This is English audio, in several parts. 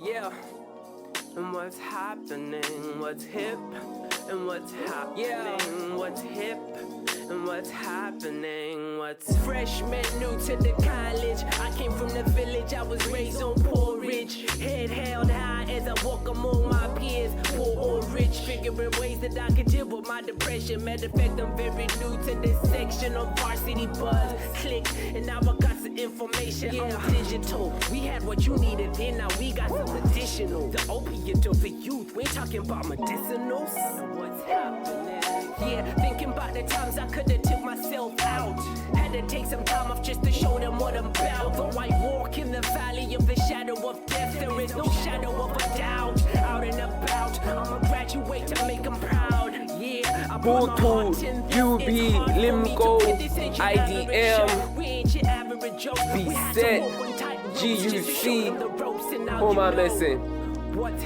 Yeah. And what's happening? What's hip? And what's happening? Yeah. What's hip? And what's happening? What's freshman new to the college? I came from the village, I was raised on porridge. Head held high as I walk among my peers. Poor or rich, figuring ways that I could deal with my depression. Matter of fact, I'm very new to this section of Varsity Buzz. Click, and now I got some information on digital. We had what you needed, then now we got some additional. The opiate of the youth, we ain't talking about medicinals. What's happening? Yeah, thinking about the times I could've took myself out. Had to take some time off just to show them what I'm about. Though I walk in the valley of the shadow of death, there is no shadow of a doubt. Out and about, I'ma graduate to make them proud. Yeah, I put my heart in this. UB, Limco, IDM, BSET, GUC, who am I missing?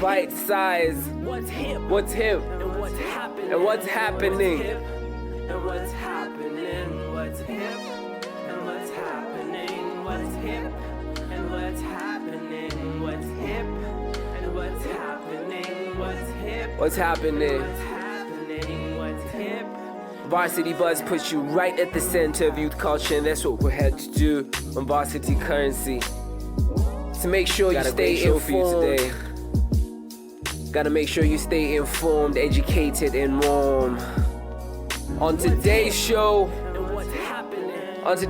Bite size, what's hip, and what's happening, and what's happening, and what's happening, what's hip, and what's happening, what's hip, and what's happening, what's hip, and what's happening, what's hip, what's happening, what's happening, what's hip. Varsity Buzz puts you right at the center of youth culture, and that's what we had to do on Varsity Currency. To make sure you stay informed. Gotta make sure you stay informed, educated, and warm. On today's show, it's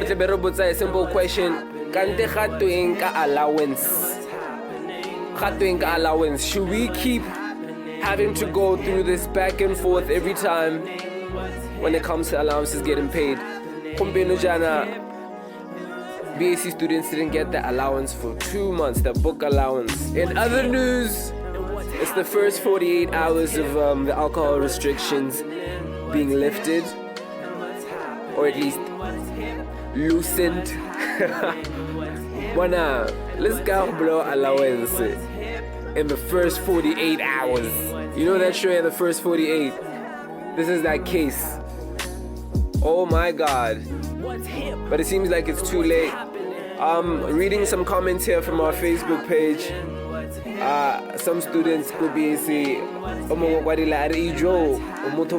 a very simple question. Kante khatweng ka allowance. Should we keep having to go through this back and forth every time when it comes to allowances getting paid? Kumbenu jana, BAC students didn't get the allowance for 2 months, the book allowance. In other news, it's the first 48 hours of the alcohol restrictions being lifted, or at least loosened. Wana, let's go blow allowance in the first 48 hours. You know that show in the first 48? This is that case. Oh my God. But it seems like it's too late. Reading some comments here from our Facebook page. Some students could be say,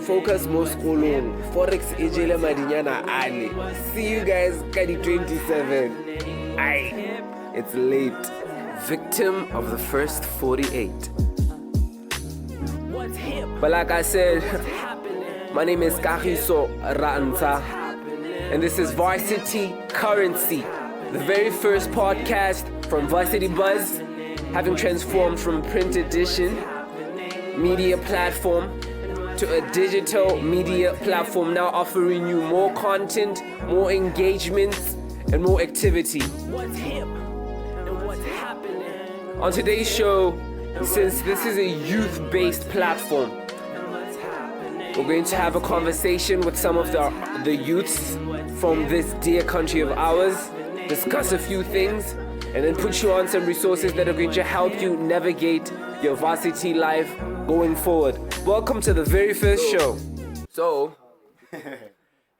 focus more schooling. Forex ejele madinyana ali. See you guys, Kadi 27. Aye, it's late. Victim of the first 48. But like I said, my name is Kagiso Ranta, and this is Varsity Currency, the very first podcast from Varsity Buzz, having transformed from print edition media platform to a digital media platform, now offering you more content, more engagements, and more activity. On today's show, since this is a youth-based platform, we're going to have a conversation with some of the youths from this dear country of ours, discuss a few things, and then put you on some resources that are going to help you navigate your varsity life going forward. Welcome to the very first show. So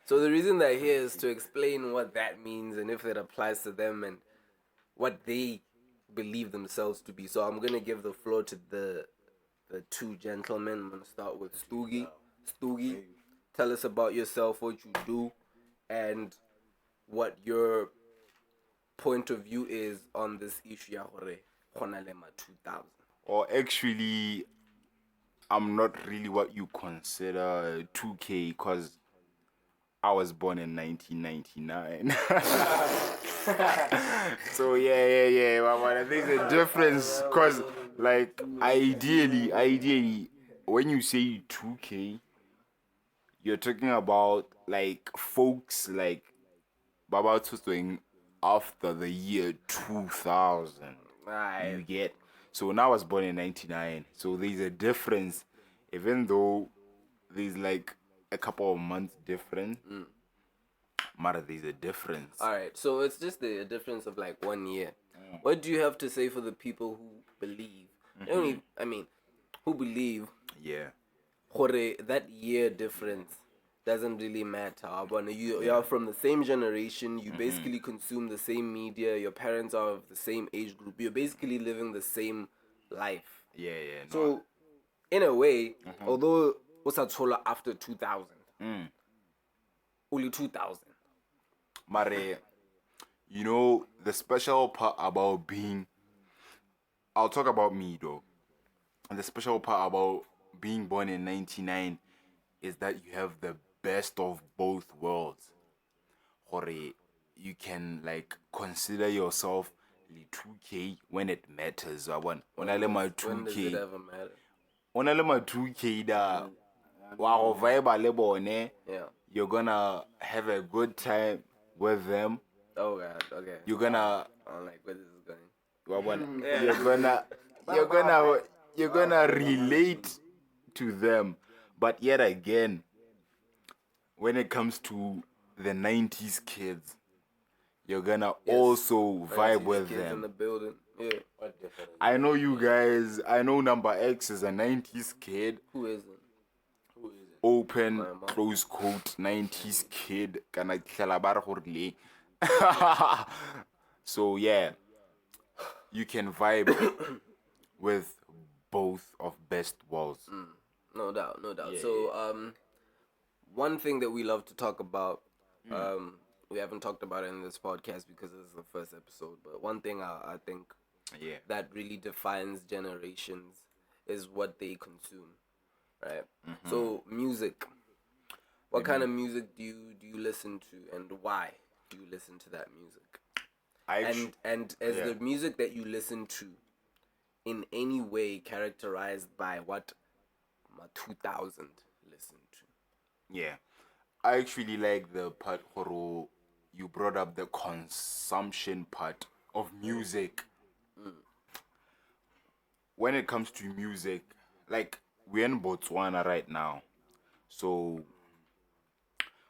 the reason they're here is to explain what that means and if it applies to them and what they believe themselves to be. So I'm going to give the floor to the two gentlemen. I'm going to start with Stoogie. Stoogie, tell us about yourself, what you do, and what your point of view is on this issue ya hore khona le ma 2000. Or actually, I'm not really what you consider 2K because I was born in 1999. So yeah. But there's a difference because, like, ideally, when you say 2K, you're talking about like folks like Baba doing after the year 2000. Right. You get? So when I was born in 99, so there's a difference, even though there's like a couple of months difference. Matter, there's a difference. Alright, so it's just a difference of like 1 year. What do you have to say for the people who believe? Who believe Yeah. hore that year difference doesn't really matter. You're from the same generation. You basically consume the same media. Your parents are of the same age group. You're basically living the same life. Yeah, no. So, in a way, although usathola after 2000, only 2000. Mare, you know, the special part about being, I'll talk about me though. And the special part about being born in 99 is that you have the best of both worlds. Hore, you can like consider yourself the 2K when it matters. When I let my 2K. When does it ever matter? When I let my 2K da wow vibe a lebone, Yeah. you're gonna have a good time with them. Oh God. Okay. You're gonna I don't like where this is going. you're gonna relate to them. But yet again, when it comes to the 90s kids, you're gonna also vibe with kids in them. the building. Yeah. I know you guys, I know Number X is a 90s kid. Who isn't? Open, close quote, 90s kid. Kana tlala gore le. So yeah, you can vibe with both of best worlds. No doubt. So, one thing that we love to talk about, we haven't talked about it in this podcast because this is the first episode, but one thing I think that really defines generations is what they consume, right? So, music. What kind of music do you listen to, and why do you listen to that music? And is the music that you listen to in any way characterized by what my 2000 listened to? Yeah, I actually like the part where you brought up the consumption part of music. When it comes to music, like we're in Botswana right now, so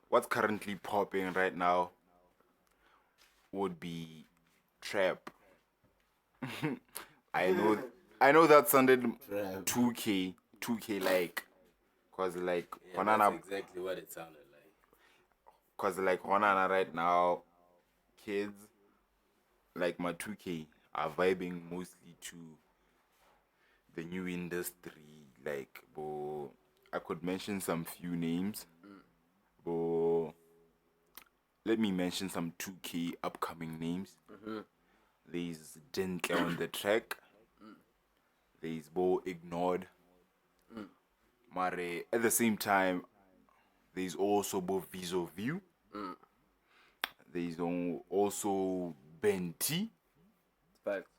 what's currently popping right now would be trap. I know that sounded 2K like, cause like that's exactly what it sounded like. Cause like Honana right now, kids like my 2K are vibing mostly to the new industry. Like, I could mention some few names, but let me mention some 2K upcoming names. There's Dentle on the track. There's Bo Ignored. Mare, at the same time, there's also Bo Viso View. There's also Benti. Facts.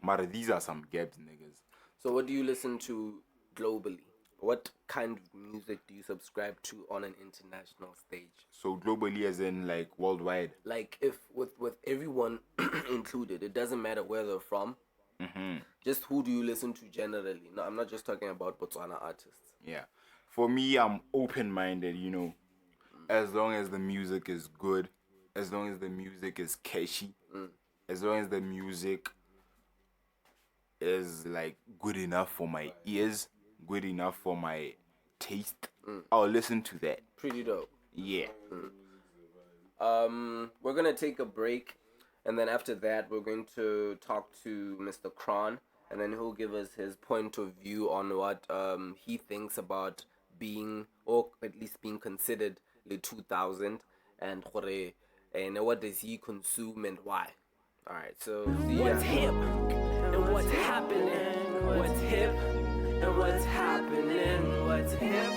Mare, these are some gaps, niggas. So what do you listen to globally? What kind of music do you subscribe to on an international stage? So globally as in like worldwide? Like if with everyone included, it doesn't matter where they're from. Just who do you listen to generally? No, I'm not just talking about Botswana artists. Yeah. For me, I'm open-minded, you know. As long as the music is good, as long as the music is catchy, as long as the music is like good enough for my ears, good enough for my taste, I'll listen to that. Pretty dope. Yeah. We're gonna take a break, and then after that we're going to talk to Mr. Kron, and then he'll give us his point of view on what he thinks about being, or at least being considered, the 2000, and what does he consume and why. All right, so What's hip and what's happening? What's hip and what's happening? What's hip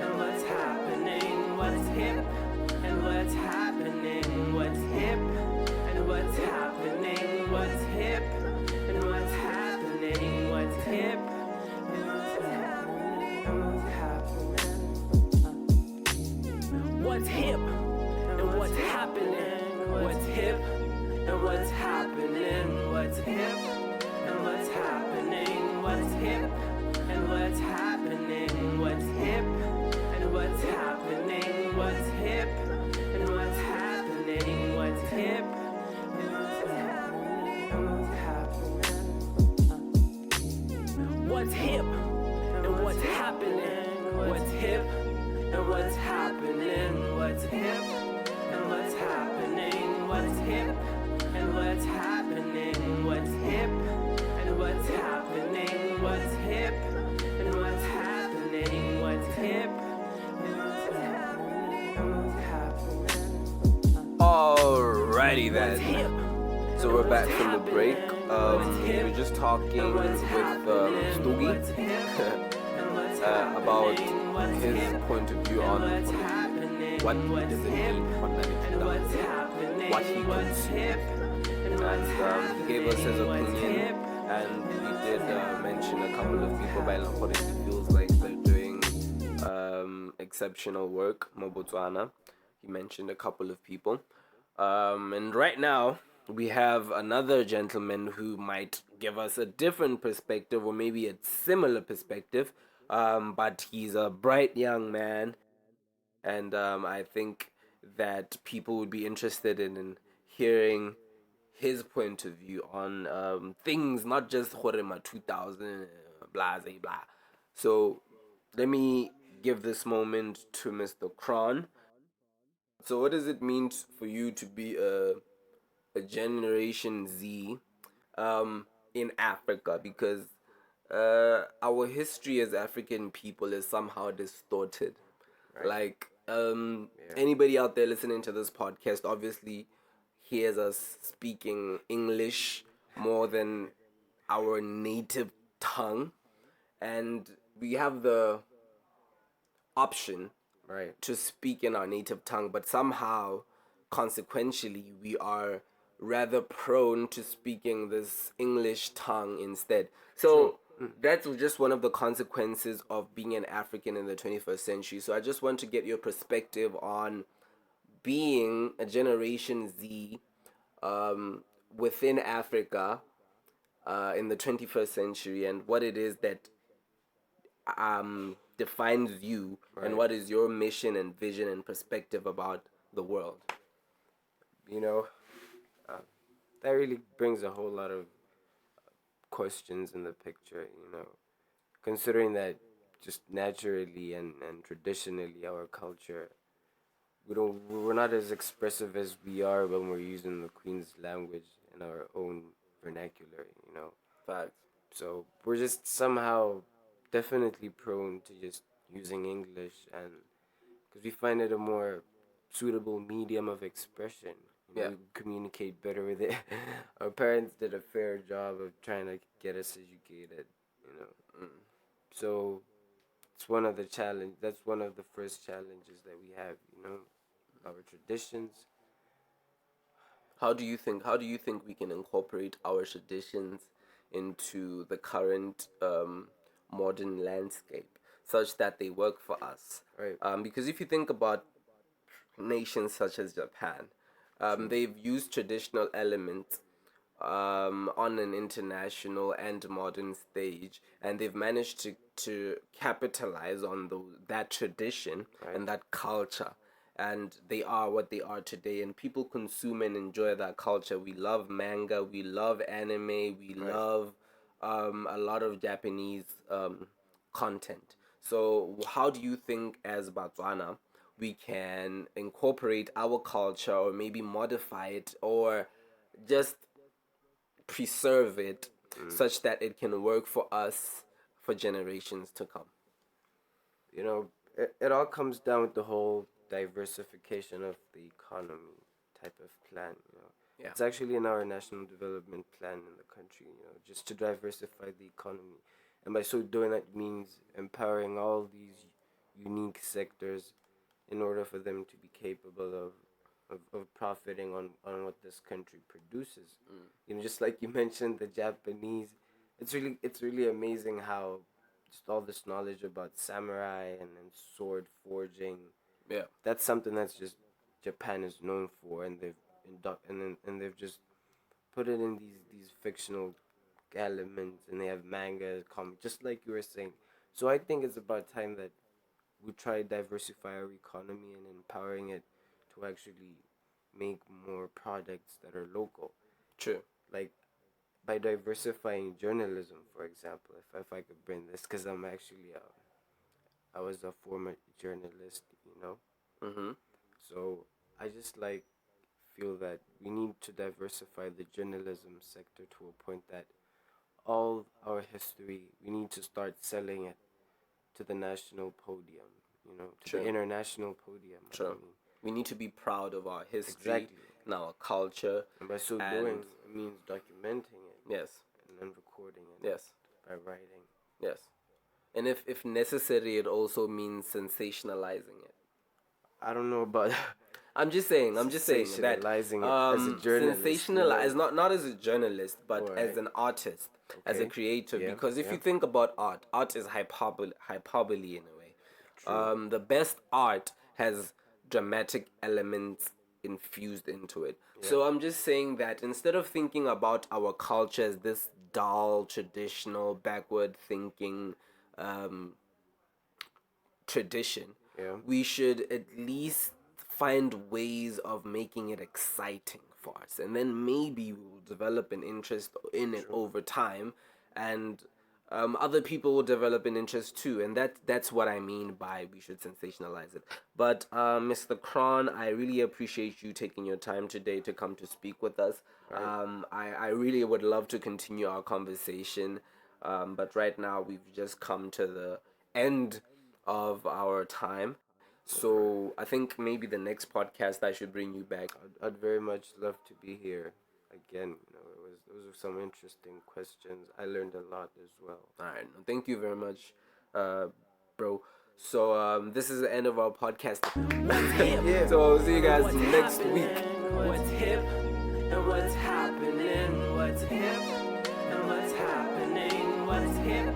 and what's happening? What's hip and what's happening? What's hip and what's happening? What's hip and what's happening? What's hip and what's happening? What's hip and what's happening? What's hip and what's happening? What's hip and what's happening? What's hip and what's happening? What's hip and what's happening? What's hip and what's happening? What's hip and what's happening? What's hip and what's happening? What's hip and what's happening, what's hip, and what's happening, what's hip, and what's happening, what's hip, and what's happening, what's hip, and what's happening, what's hip, and what's happening, what's happening. Alrighty What's then. hip? So we're back from the break. We were just talking with Stogie about his point of view on what does it mean fundamentally, what he consumes, and he gave us his opinion, and he did mention a couple of people by what he feels like they're doing exceptional work. Mobotswana, he mentioned a couple of people, and right now we have another gentleman who might give us a different perspective or maybe a similar perspective, but he's a bright young man, and I think that people would be interested in hearing his point of view on things, not just Horema 2000, blah, blah, blah. So let me give this moment to Mr. Kron. So, what does it mean for you to be a Generation Z in Africa? Because our history as African people is somehow distorted. Like, anybody out there listening to this podcast obviously hears us speaking English more than our native tongue, and we have the option to speak in our native tongue, but somehow, consequentially, we are rather prone to speaking this English tongue instead. So that's just one of the consequences of being an African in the 21st century. So I just want to get your perspective on being a Generation Z within Africa in the 21st century, and what it is that defines you, and what is your mission and vision and perspective about the world. You know, that really brings a whole lot of questions in the picture, considering that just naturally and traditionally our culture, we're not as expressive as we are when we're using the Queen's language in our own vernacular, Facts. So we're just somehow definitely prone to just using English, and because we find it a more suitable medium of expression. Yeah. We communicate better with it. Our parents did a fair job of trying to get us educated, So it's one of the challenge. That's one of the first challenges that we have, our traditions. How do you think we can incorporate our traditions into the current modern landscape such that they work for us? Right. Because if you think about nations such as Japan, they've used traditional elements on an international and modern stage, and they've managed to capitalize on that tradition and that culture, and they are what they are today, and people consume and enjoy that culture. We love manga, we love anime, we love a lot of Japanese content. So how do you think, as Botswana, we can incorporate our culture or maybe modify it or just preserve it such that it can work for us for generations to come? It all comes down with the whole diversification of the economy type of plan. Yeah. It's actually in our national development plan in the country. Just to diversify the economy, and by so doing that means empowering all these unique sectors in order for them to be capable of profiting on what this country produces. Just like you mentioned, the Japanese, it's really amazing how just all this knowledge about samurai and sword forging. Yeah. That's something that's just Japan is known for, and they've just put it in these fictional elements, and they have manga, comic, just like you were saying. So I think it's about time that we try to diversify our economy and empowering it to actually make more products that are local. True. Like by diversifying journalism, for example, if I could bring this, because I'm actually I was a former journalist, you know. Mm-hmm. So I just like feel that we need to diversify the journalism sector to a point that all our history, we need to start selling it to the national podium, you know, to Sure. the international podium. Sure. I mean. We need to be proud of our history Exactly. and our culture. And by so And- doing, it means documenting it Yes. and then recording it Yes. by writing. Yes. And if necessary, it also means sensationalizing it. I don't know about I'm just saying that Sensationalizing it as a journalist, you sensationalize know. not as a journalist, but as Alright. an artist, as a Okay. creator. Yeah, Because if yeah. you think about art is hyperbole in a way. The best art has dramatic elements infused into it. So I'm just saying that instead of thinking about our culture as this dull, traditional, backward thinking tradition, Yeah. we should at least find ways of making it exciting for us, and then maybe we'll develop an interest in it over time, and other people will develop an interest too, and that's what I mean by we should sensationalize it. But Mr. Kron, I really appreciate you taking your time today to come to speak with us. I really would love to continue our conversation, but right now we've just come to the end of our time. So I think maybe the next podcast I should bring you back. I'd very much love to be here again. You know, those were some interesting questions. I learned a lot as well. All right, thank you very much, bro. So this is the end of our podcast. Yeah. So I'll see you guys What's next happening? week. What's hip and what's happening? What's hip and what's happening? What's hip